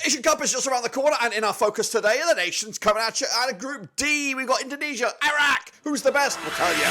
Asian Cup is just around the corner, and in our focus today, the nations coming at you out of Group D. We've got Indonesia, Iraq. Who's the best? We'll tell you.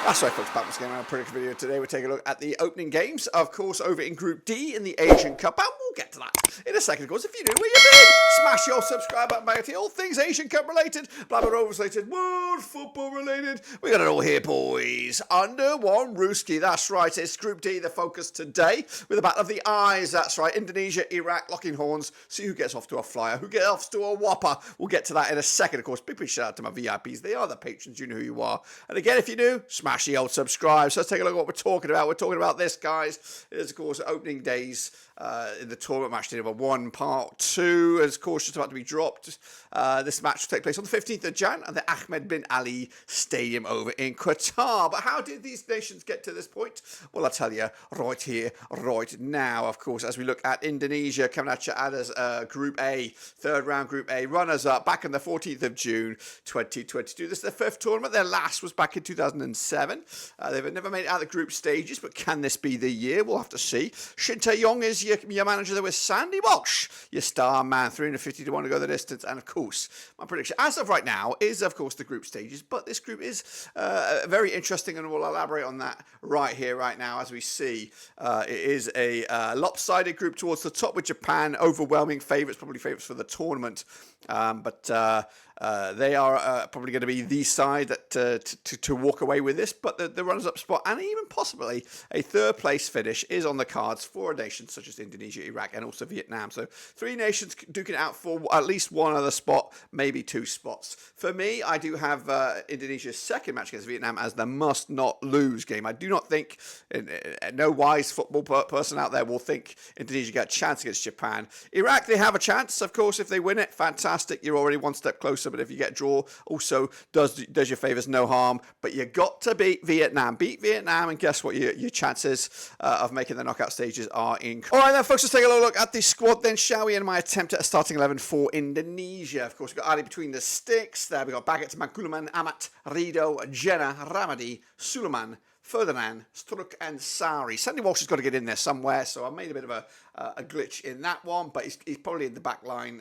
That's right, folks, back once again on our prediction video. Today we're taking a look at the opening games, of course, over in Group D in the Asian Cup, and we'll get to that in a second. Of course, if you're new, where you been? Smash your subscribe button, back all things Asian Cup related, blah, blah, blah, related, world football related. We got it all here, boys. Under one Ruski, that's right. It's Group D, the focus today, with the Battle of the Eyes. That's right. Indonesia, Iraq, locking horns. See who gets off to a flyer, who gets off to a whopper. We'll get to that in a second, of course. Big shout out to my VIPs. They are the patrons. You know who you are. And again, if you're new, smash the old subscribe. So let's take a look at what we're talking about. We're talking about this, guys. It is, of course, opening days in the tournament match day number 1, part 2. As of course, just about to be dropped. This match will take place on the 15th of Jan at the Ahmed bin Ali Stadium over in Qatar. But how did these nations get to this point? Well, I'll tell you right here, right now. Of course, as we look at Indonesia coming at you as Group A, third round Group A, runners-up back on the 14th of June 2022. This is their 5th tournament. Their last was back in 2007. They've never made it out of the group stages, but can this be the year? We'll have to see. Shin Tae-yong is your manager there with Sandy Walsh, your star man, 350 to 1 to go the distance. And of course, my prediction as of right now is, of course, the group stages, but this group is very interesting, and we'll elaborate on that right here, right now, as we see. It is a lopsided group towards the top with Japan, overwhelming favourites, probably favourites for the tournament. But they are probably going to be the side that to walk away with this. But the runners-up spot and even possibly a third-place finish is on the cards for a nation such as Indonesia, Iraq, and also Vietnam. So 3 nations duking it out for at least one other spot, maybe 2 spots. For me, I do have Indonesia's second match against Vietnam as the must-not-lose game. I do not think, no wise football person out there will think Indonesia got a chance against Japan. Iraq, they have a chance, of course, if they win it. Fantastic. You're already one step closer. But if you get a draw, also does your favours no harm. But you got to beat Vietnam. Beat Vietnam, and guess what? Your chances of making the knockout stages are increased. All right, then, folks, let's take a look at the squad then, shall we? In my attempt at a starting 11 for Indonesia. Of course, we've got Ali between the sticks. There we've got Baggett, Maguluman, Amat, Rido, Jenna, Ramadi, Suleiman, Ferdinand, Struk, and Sari. Sandy Walsh has got to get in there somewhere, so I made a bit of a glitch in that one, but he's probably in the back line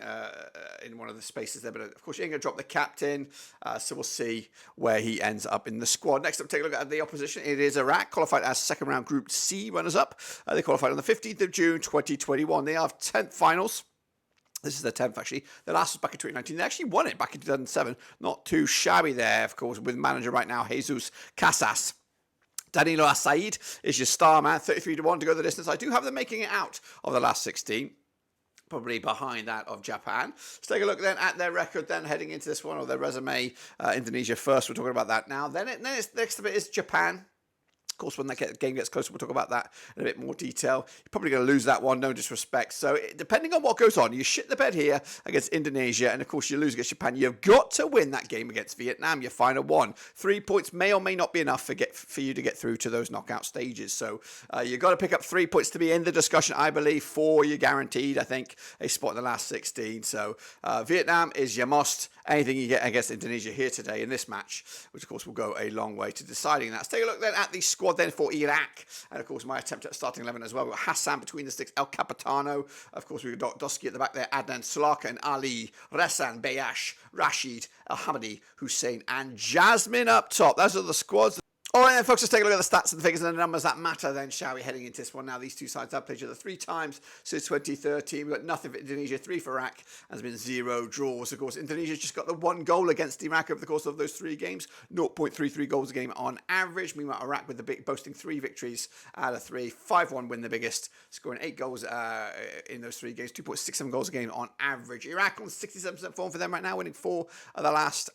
in one of the spaces there. But of course, you ain't going to drop the captain, so we'll see where he ends up in the squad. Next up, take a look at the opposition. It is Iraq, qualified as second round Group C runners-up. They qualified on the 15th of June 2021. They have 10th finals. This is the 10th, actually. The last was back in 2019. They actually won it back in 2007. Not too shabby there, of course, with manager right now, Jesus Casas. Danilo Asaid is your star man, 33 to 1 to go the distance. I do have them making it out of the last 16. Probably behind that of Japan. Let's take a look then at their record then heading into this one, or their resume. Indonesia first, we're talking about that now. Then next of it is Japan. Of course, when that game gets closer, we'll talk about that in a bit more detail. You're probably going to lose that one, no disrespect. So depending on what goes on, you shit the bed here against Indonesia, and of course you lose against Japan. You've got to win that game against Vietnam, your final one. 3 points may or may not be enough for you to get through to those knockout stages. So you've got to pick up 3 points to be in the discussion, I believe. 4, you're guaranteed, I think, a spot in the last 16. So Vietnam is your must. Anything you get against Indonesia here today in this match, which of course will go a long way to deciding that. Let's take a look then at the squad then for Iraq. And of course, my attempt at starting 11 as well. We've got Hassan between the sticks, El Capitano. Of course, we've got Doski at the back there, Adnan Sulaka and Ali, Resan, Bayash, Rashid, Al-Hamadi, Hussein, and Jasmine up top. Those are the squads. All right, then, folks, let's take a look at the stats and the figures and the numbers that matter then, shall we, heading into this one. Now, these two sides have played each other 3 times since 2013. We've got nothing for Indonesia, 3 for Iraq, and there's been 0 draws. Of course, Indonesia's just got the 1 goal against Iraq over the course of those 3 games, 0.33 goals a game on average. Meanwhile, Iraq with boasting 3 victories out of 3, 5-1 win the biggest, scoring 8 goals in those 3 games, 2.67 goals a game on average. Iraq on 67% form for them right now, winning 4 of the last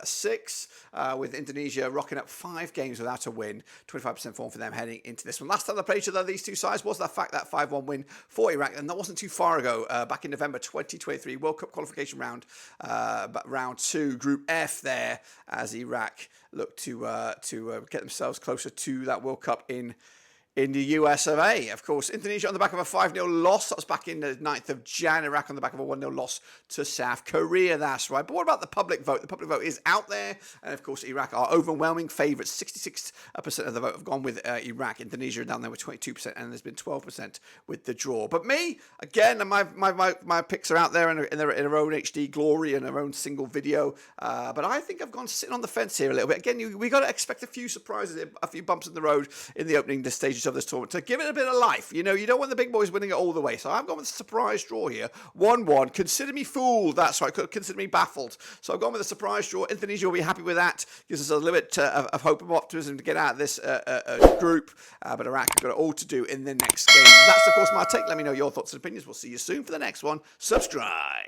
6, with Indonesia rocking up 5 games without a win, 25% form for them heading into this one. Last time they played each other, these two sides, was that 5-1 win for Iraq, and that wasn't too far ago, back in November 2023, World Cup qualification round, round 2, Group F there, as Iraq look to get themselves closer to that World Cup in In the US of A, of course, Indonesia on the back of a 5-0 loss. That was back in the 9th of Jan. Iraq on the back of a 1-0 loss to South Korea. That's right. But what about the public vote? The public vote is out there. And of course, Iraq are overwhelming favourites. 66% of the vote have gone with Iraq. Indonesia are down there with 22%. And there's been 12% with the draw. But me, again, my picks are out there in their own HD glory and their own single video. But I think I've gone sitting on the fence here a little bit. Again, we got to expect a few surprises, a few bumps in the road in the opening stages of this tournament to give it a bit of life. You know, you don't want the big boys winning it all the way. So I've gone with a surprise draw here. 1-1. Consider me fooled. That's right. Consider me baffled. So I've gone with a surprise draw. Indonesia will be happy with that. Gives us a little bit of hope and optimism to get out of this group. But Iraq have got it all to do in the next game. That's, of course, my take. Let me know your thoughts and opinions. We'll see you soon for the next one. Subscribe.